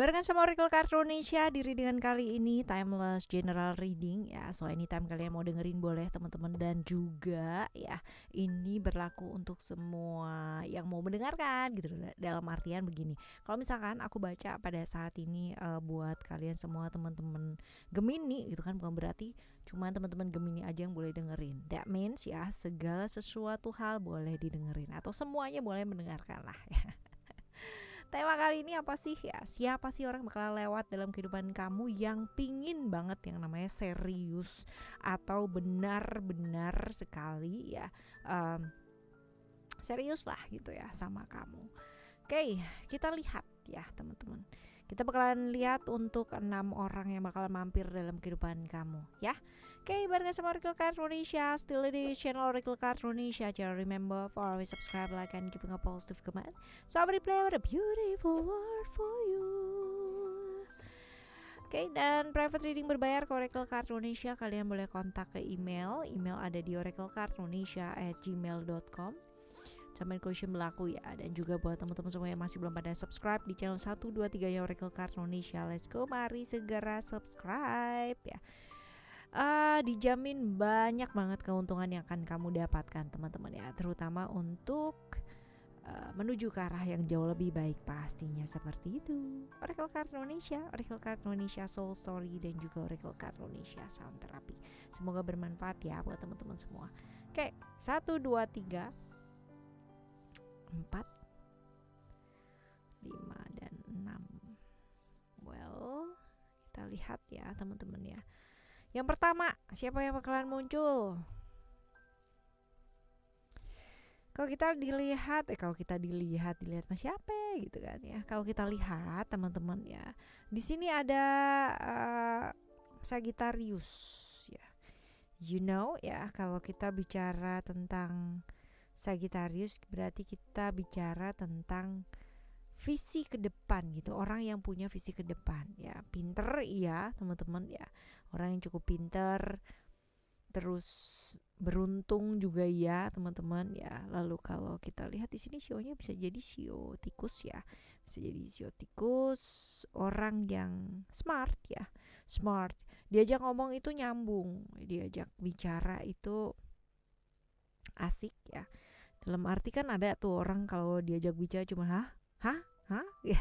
Barengan sama Oracle Cards Indonesia di readingan kali ini timeless general reading ya. So anytime kalian mau dengerin boleh teman-teman, dan juga ya ini berlaku untuk semua yang mau mendengarkan gitu. Dalam artian begini, kalau misalkan aku baca pada saat ini buat kalian semua teman-teman Gemini gitu kan, bukan berarti cuma teman-teman Gemini aja yang boleh dengerin. That means ya segala sesuatu hal boleh didengerin atau semuanya boleh mendengarkan lah ya. Tema kali ini apa sih ya? Siapa sih orang bakal lewat dalam kehidupan kamu yang pingin banget yang namanya serius atau benar-benar sekali ya serius lah gitu ya sama kamu. Oke, kita lihat ya teman-teman. Kita bakalan lihat untuk 6 orang yang bakalan mampir dalam kehidupan kamu ya. Oke, bareng sama Oracle Cards Indonesia, still di channel Oracle Cards Indonesia. Jangan remember for always subscribe, like, and giving a positive comment. So I will play with a beautiful word for you. Oke, dan private reading berbayar ke Oracle Cards Indonesia. Kalian boleh kontak ke email ada di oraclecards@gmail.com. Sama question berlaku ya. Dan juga buat teman-teman semua yang masih belum pada subscribe di channel 1, 2, 3 ya Oracle Cards Indonesia, let's go, mari segera subscribe ya. Dijamin banyak banget keuntungan yang akan kamu dapatkan teman-teman ya, terutama untuk menuju ke arah yang jauh lebih baik pastinya, seperti itu. Oracle Cards Indonesia, Oracle Cards Indonesia Soul Story, dan juga Oracle Cards Indonesia Sound Therapy. Semoga bermanfaat ya buat teman-teman semua. Oke, 1, 2, 3 4 5 dan 6. Well, kita lihat ya teman-teman ya. Yang pertama, siapa yang bakalan muncul? Kalau kita dilihat mas siapa gitu kan ya. Kalau kita lihat teman-teman ya, di sini ada Sagittarius ya. You know ya, kalau kita bicara tentang Sagittarius berarti kita bicara tentang visi ke depan gitu, orang yang punya visi ke depan ya. Pinter iya teman-teman ya, orang yang cukup pinter, terus beruntung juga ya teman-teman ya. Lalu kalau kita lihat di sini sionya bisa jadi sio tikus ya, bisa jadi sio tikus, orang yang smart ya, smart, diajak ngomong itu nyambung, diajak bicara itu asik ya. Dalam arti kan ada tuh orang kalau diajak bicara cuma hah ya.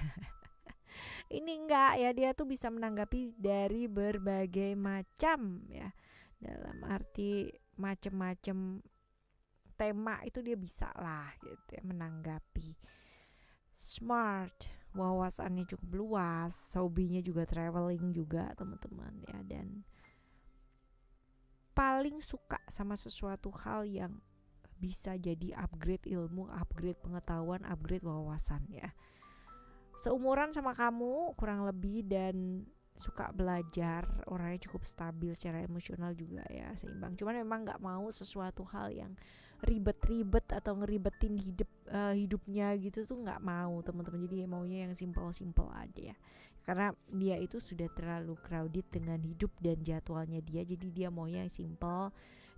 Ini enggak ya, dia tuh bisa menanggapi dari berbagai macam ya. Dalam arti macam-macam tema itu dia bisa lah gitu ya menanggapi. Smart, wawasannya cukup luas, hobinya juga traveling juga teman-teman ya, dan paling suka sama sesuatu hal yang bisa jadi upgrade ilmu, upgrade pengetahuan, upgrade wawasan ya. Seumuran sama kamu kurang lebih dan suka belajar, orangnya cukup stabil secara emosional juga ya, seimbang. Cuman memang nggak mau sesuatu hal yang ribet-ribet atau ngeribetin hidupnya gitu tuh nggak mau teman-teman. Jadi maunya yang simple-simple aja ya. Karena dia itu sudah terlalu crowded dengan hidup dan jadwalnya dia, jadi dia maunya yang simple.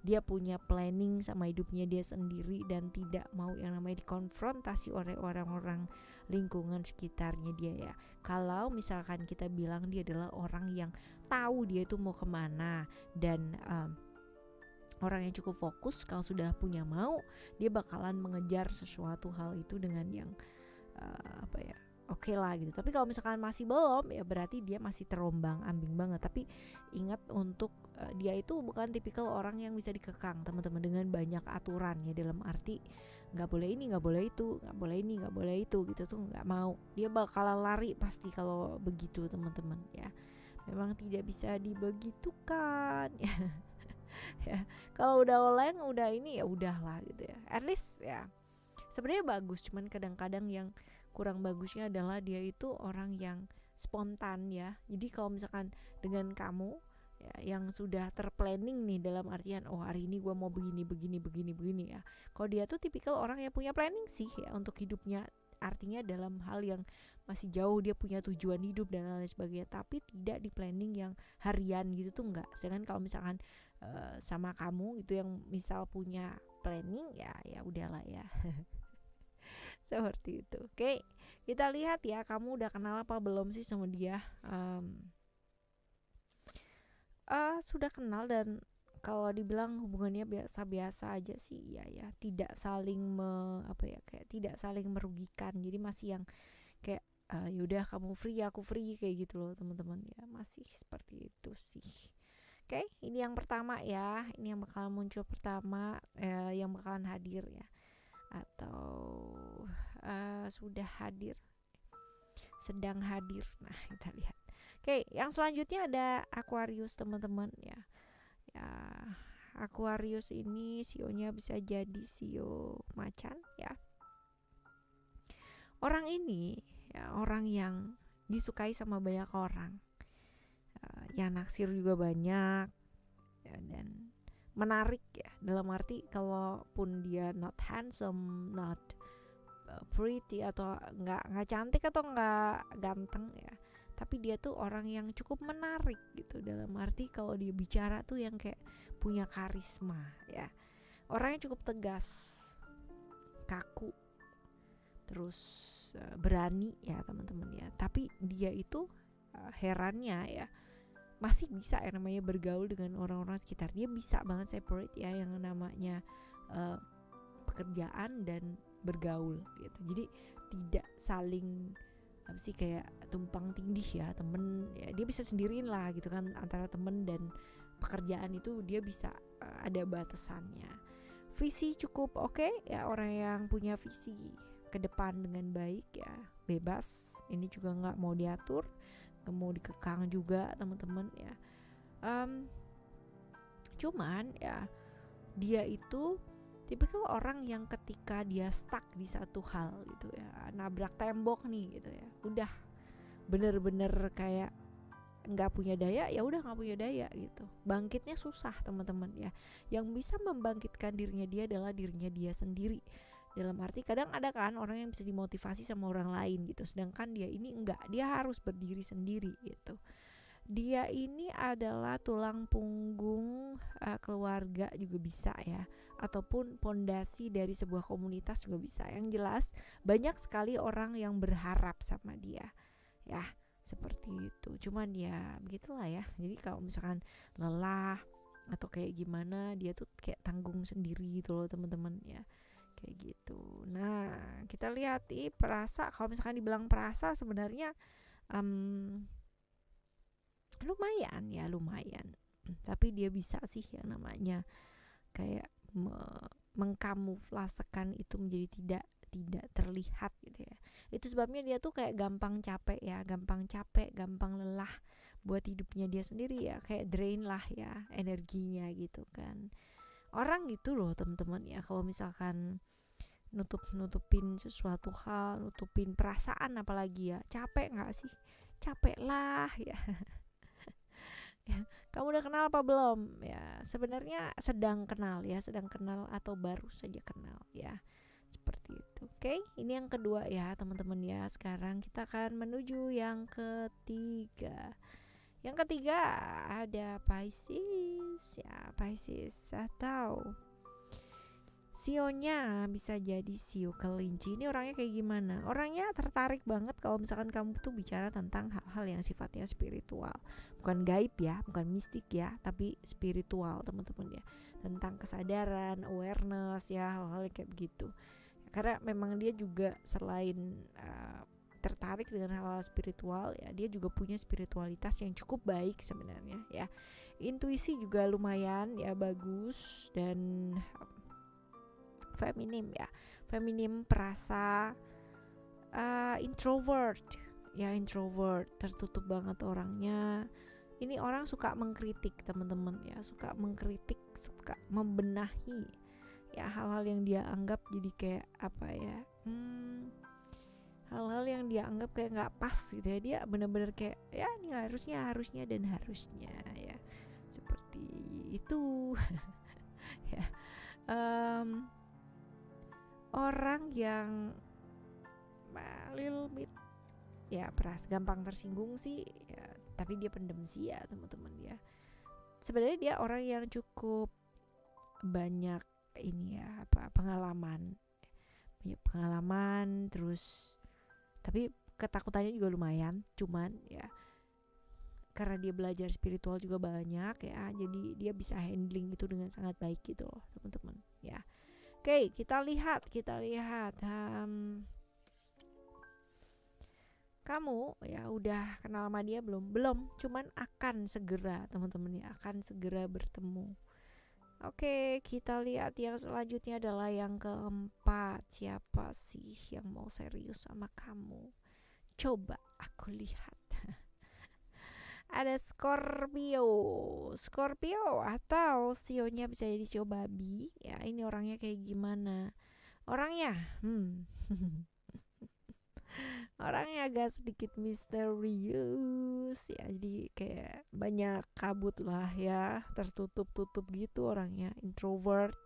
Dia punya planning sama hidupnya dia sendiri dan tidak mau yang namanya dikonfrontasi oleh orang-orang lingkungan sekitarnya dia ya. Kalau misalkan kita bilang dia adalah orang yang tahu dia itu mau kemana dan orang yang cukup fokus, kalau sudah punya mau, dia bakalan mengejar sesuatu hal itu dengan yang oke lah gitu. Tapi kalau misalkan masih belum ya berarti dia masih terombang ambing banget. Tapi ingat untuk dia itu bukan tipikal orang yang bisa dikekang teman-teman dengan banyak aturan ya, dalam arti nggak boleh ini, nggak boleh itu, nggak boleh ini, nggak boleh itu gitu tuh nggak mau. Dia bakalan lari pasti kalau begitu teman-teman ya. Memang tidak bisa dibegitukan ya. Ya kalau udah oleng udah ini ya udahlah gitu ya. At least ya sebenarnya bagus, cuman kadang-kadang yang kurang bagusnya adalah dia itu orang yang spontan ya. Jadi kalau misalkan dengan kamu ya, yang sudah terplanning nih, dalam artian oh hari ini gue mau begini ya. Kalau dia tuh tipikal orang yang punya planning sih ya untuk hidupnya, artinya dalam hal yang masih jauh dia punya tujuan hidup dan lain sebagainya, tapi tidak di planning yang harian gitu tuh enggak. Sedangkan kalau misalkan sama kamu itu yang misal punya planning ya udahlah ya. Seperti itu. Oke, kita lihat ya, kamu udah kenal apa belum sih sama dia. Sudah kenal, dan kalau dibilang hubungannya biasa-biasa aja sih, ya tidak saling kayak tidak saling merugikan. Jadi masih yang kayak yaudah kamu free aku free kayak gitu loh teman-teman ya, masih seperti itu sih. Oke, ini yang pertama ya, ini yang bakalan muncul pertama, yang bakalan hadir ya, atau sudah hadir, sedang hadir. Nah, kita lihat. Oke, yang selanjutnya ada Aquarius teman-teman ya. Ya, Aquarius ini sionya bisa jadi sio macan ya. Orang ini ya orang yang disukai sama banyak orang, yang naksir juga banyak ya, dan menarik ya, dalam arti kalaupun dia not handsome, not pretty, atau nggak cantik atau nggak ganteng ya, tapi dia tuh orang yang cukup menarik gitu, dalam arti kalau dia bicara tuh yang kayak punya karisma ya, orangnya cukup tegas, kaku, terus berani ya teman-teman ya. Tapi dia itu herannya ya masih bisa yang namanya bergaul dengan orang-orang sekitar. Dia bisa banget separate ya yang namanya pekerjaan dan bergaul gitu. Jadi tidak saling kayak tumpang tindih ya, temen ya, dia bisa sendiriin lah gitu kan, antara temen dan pekerjaan itu dia bisa ada batasannya. Visi cukup oke ya, orang yang punya visi ke depan dengan baik ya, bebas, ini juga nggak mau diatur, nggak mau dikekang juga teman-teman ya. Cuman ya dia itu tipikal orang yang ketika dia stuck di satu hal gitu ya, nabrak tembok nih gitu ya, udah bener-bener kayak nggak punya daya, ya udah nggak punya daya gitu, bangkitnya susah teman-teman ya. Yang bisa membangkitkan dirinya dia adalah dirinya dia sendiri, dalam arti kadang ada kan orang yang bisa dimotivasi sama orang lain gitu, sedangkan dia ini enggak, dia harus berdiri sendiri gitu. Dia ini adalah tulang punggung keluarga juga bisa ya, ataupun pondasi dari sebuah komunitas juga bisa. Yang jelas banyak sekali orang yang berharap sama dia ya, seperti itu. Cuman ya begitulah ya, jadi kalau misalkan lelah atau kayak gimana, dia tuh kayak tanggung sendiri gitu loh teman-teman ya, kayak gitu. Nah, kita lihat perasa, kalau misalkan dibilang perasa sebenarnya lumayan, tapi dia bisa sih yang namanya kayak mengkamuflasekan itu menjadi tidak terlihat gitu ya. Itu sebabnya dia tuh kayak gampang capek, gampang lelah buat hidupnya dia sendiri ya, kayak drain lah ya energinya gitu kan. Orang gitu loh teman-teman ya, kalau misalkan nutupin sesuatu hal, nutupin perasaan apalagi ya, capek nggak sih? Capek lah ya. Ya, kamu udah kenal apa belum? Ya, sebenarnya sedang kenal atau baru saja kenal ya. Seperti itu. Oke, ini yang kedua ya, teman-teman ya. Sekarang kita akan menuju yang ketiga. Yang ketiga ada Pisces ya, Pisces atau sionya bisa jadi sio kelinci. Ini orangnya kayak gimana? Orangnya tertarik banget kalau misalkan kamu tuh bicara tentang hal-hal yang sifatnya spiritual. Bukan gaib ya, bukan mistik ya, tapi spiritual teman-teman ya. Tentang kesadaran, awareness ya, hal-hal kayak begitu. Karena memang dia juga selain tertarik dengan hal-hal spiritual ya, dia juga punya spiritualitas yang cukup baik sebenarnya ya. Intuisi juga lumayan ya, bagus, dan feminim ya, feminim, perasa, introvert ya, introvert, tertutup banget orangnya. Ini orang suka mengkritik teman-teman ya, suka mengkritik, suka membenahi ya hal-hal yang dia anggap jadi kayak apa ya, hal-hal yang dia anggap kayak nggak pas gitu ya, dia benar-benar kayak ya ini harusnya ya, seperti itu. Ya, orang yang little bit ya gampang tersinggung sih ya, tapi dia pendem sih ya teman-teman ya. Sebenarnya dia orang yang cukup banyak ini ya, pengalaman banyak pengalaman, terus tapi ketakutannya juga lumayan, cuman ya karena dia belajar spiritual juga banyak ya, jadi dia bisa handling itu dengan sangat baik gitu loh teman-teman ya. Oke, kita lihat kamu ya udah kenal sama dia belum, cuman akan segera teman-teman ya, akan segera bertemu. Oke, kita lihat yang selanjutnya adalah yang keempat. Siapa sih yang mau serius sama kamu? Coba aku lihat. Ada Scorpio. Scorpio atau sionya bisa jadi sio babi. Ya, ini orangnya kayak gimana? Orangnya, orangnya agak sedikit misterius ya, jadi kayak banyak kabut lah ya, tertutup-tutup gitu orangnya, introvert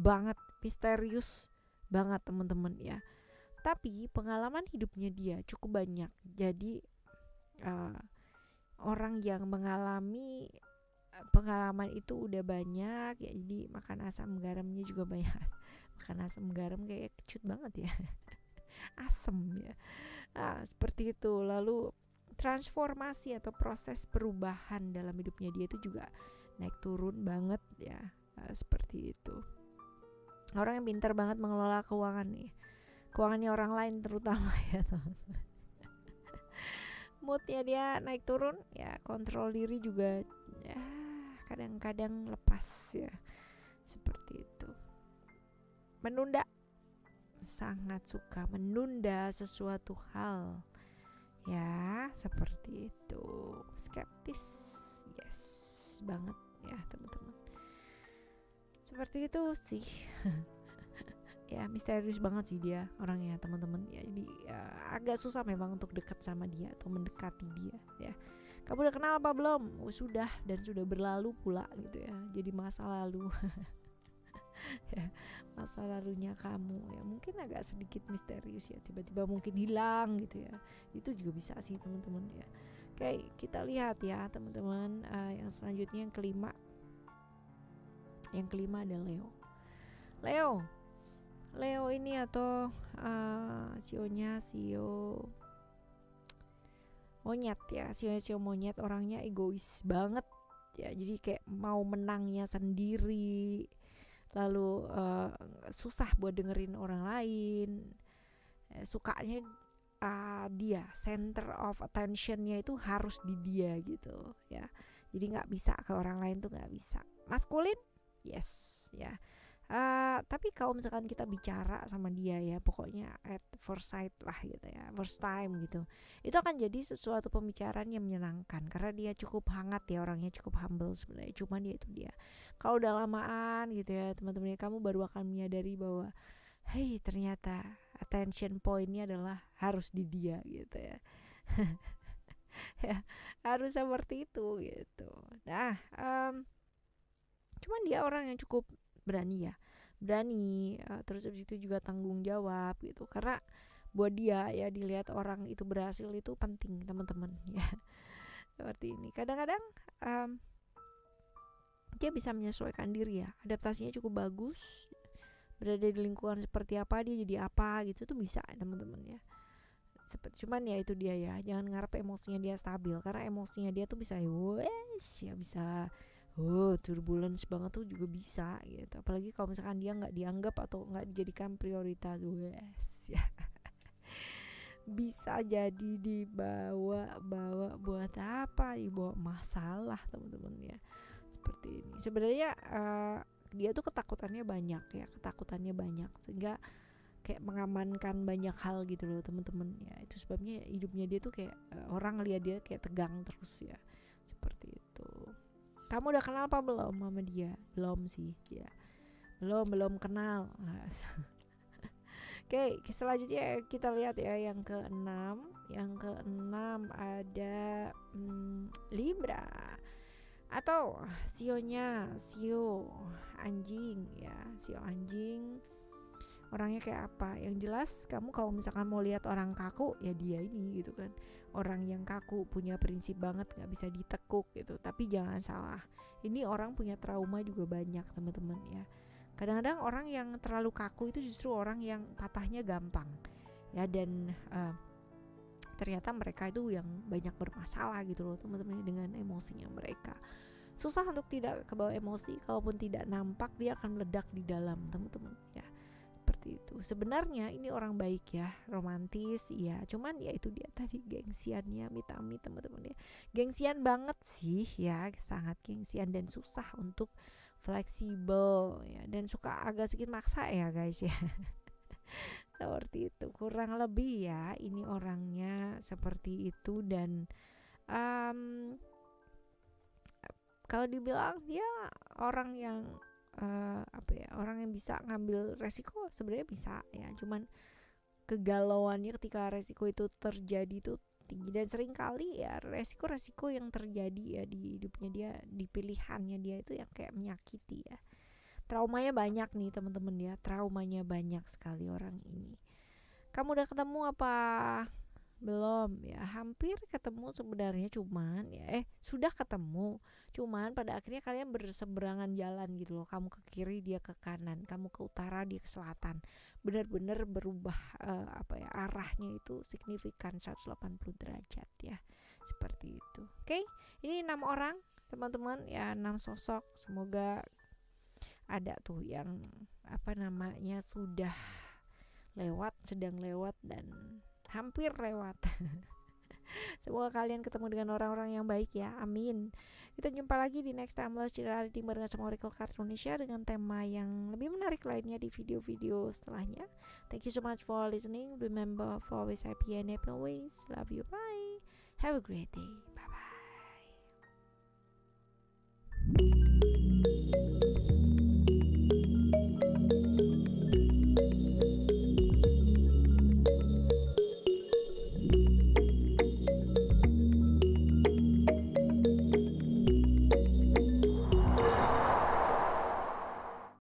banget, misterius banget teman-teman ya. Tapi pengalaman hidupnya dia cukup banyak, jadi orang yang mengalami pengalaman itu udah banyak ya, jadi makan asam garamnya juga banyak. Makan asam garam kayak kecut banget ya. Asem ya. Seperti itu. Lalu transformasi atau proses perubahan dalam hidupnya dia itu juga naik turun banget ya. Seperti itu. Orang yang pintar banget mengelola keuangan nih. Keuangannya orang lain terutama ya teman-teman. Moodnya dia naik turun ya, kontrol diri juga ya kadang-kadang lepas ya. Seperti itu. Menunda, sangat suka menunda sesuatu hal ya, seperti itu. Skeptis, yes banget ya teman-teman, seperti itu sih. Ya misterius banget sih dia orangnya teman-teman ya, jadi agak susah memang untuk dekat sama dia atau mendekati dia ya. Kamu udah kenal apa belum? Sudah, dan sudah berlalu pula gitu ya, jadi masa lalu. Ya, masa lalunya kamu ya mungkin agak sedikit misterius ya, tiba-tiba mungkin hilang gitu ya, itu juga bisa sih teman-teman ya. Oke, kita lihat ya teman-teman, yang selanjutnya yang kelima ada Leo ini atau sionya sio monyet ya, sio monyet, orangnya egois banget ya, jadi kayak mau menangnya sendiri, lalu susah buat dengerin orang lain, sukanya dia center of attentionnya itu harus di dia gitu ya, jadi nggak bisa ke orang lain tuh nggak bisa. Maskulin, yes ya. Tapi kalau misalkan kita bicara sama dia ya, pokoknya at first sight lah gitu ya, first time gitu, itu akan jadi sesuatu pembicaraan yang menyenangkan karena dia cukup hangat ya, orangnya cukup humble sebenarnya. Cuman dia kalau udah lamaan gitu ya teman-teman, kamu baru akan menyadari bahwa hey, ternyata attention pointnya adalah harus di dia gitu ya. Ya harus seperti itu gitu. Nah cuman dia orang yang cukup berani, terus habis itu juga tanggung jawab gitu, karena buat dia ya dilihat orang itu berhasil itu penting teman-teman ya. Seperti ini, kadang-kadang dia bisa menyesuaikan diri ya, adaptasinya cukup bagus, berada di lingkungan seperti apa dia jadi apa gitu tuh bisa teman-teman ya. Cuman ya itu dia ya, jangan ngarep emosinya dia stabil, karena emosinya dia tuh bisa bisa turbulence banget tuh juga bisa gitu, apalagi kalau misalkan dia nggak dianggap atau nggak dijadikan prioritas ya. Bisa jadi dibawa buat apa, dibawa masalah teman-teman ya. Seperti ini sebenarnya dia tuh ketakutannya banyak sehingga kayak mengamankan banyak hal gitu loh teman-teman ya. Itu sebabnya hidupnya dia tuh kayak orang lihat dia kayak tegang terus ya, seperti itu. Kamu udah kenal apa belum sama dia? Belum sih ya, belum kenal. Oke, selanjutnya kita lihat ya yang keenam ada Libra atau sio anjing ya, sio anjing. Orangnya kayak apa? Yang jelas kamu kalau misalkan mau lihat orang kaku ya dia ini gitu kan, orang yang kaku, punya prinsip banget, gak bisa ditekuk gitu. Tapi jangan salah, ini orang punya trauma juga banyak teman-teman ya. Kadang-kadang orang yang terlalu kaku itu justru orang yang patahnya gampang ya, dan ternyata mereka itu yang banyak bermasalah gitu loh teman-teman, dengan emosinya mereka. Susah untuk tidak kebawa emosi, kalaupun tidak nampak dia akan meledak di dalam teman-teman ya. Seperti itu. Sebenarnya ini orang baik ya, romantis ya, cuman ya itu dia tadi, gengsiannya amit-amit teman-teman ya. Gengsian banget sih ya, sangat gengsian dan susah untuk fleksibel ya, dan suka agak sedikit maksa ya guys ya. Seperti itu kurang lebih ya, ini orangnya seperti itu. Dan kalau dibilang dia orang yang orang yang bisa ngambil resiko, sebenarnya bisa ya, cuman kegalauannya ketika resiko itu terjadi itu tinggi, dan sering kali ya resiko-resiko yang terjadi ya di hidupnya dia, di pilihannya dia itu yang kayak menyakiti ya. Traumanya banyak nih teman-teman ya, traumanya banyak sekali orang ini. Kamu udah ketemu apa belum ya? Hampir ketemu sebenarnya, cuman ya sudah ketemu, cuman pada akhirnya kalian berseberangan jalan gitu loh. Kamu ke kiri, dia ke kanan, kamu ke utara, dia ke selatan. Benar-benar berubah arahnya itu signifikan 180 derajat ya. Seperti itu. Oke, ini 6 orang teman-teman ya, 6 sosok. Semoga ada tuh yang sudah lewat, sedang lewat, dan hampir lewat. Semoga kalian ketemu dengan orang-orang yang baik ya, amin. Kita jumpa lagi di next Timeless Cerita bareng sama Oracle Card Indonesia dengan tema yang lebih menarik lainnya di video-video setelahnya. Thank you so much for listening. Remember for always happy and happy always. Love you, bye. Have a great day.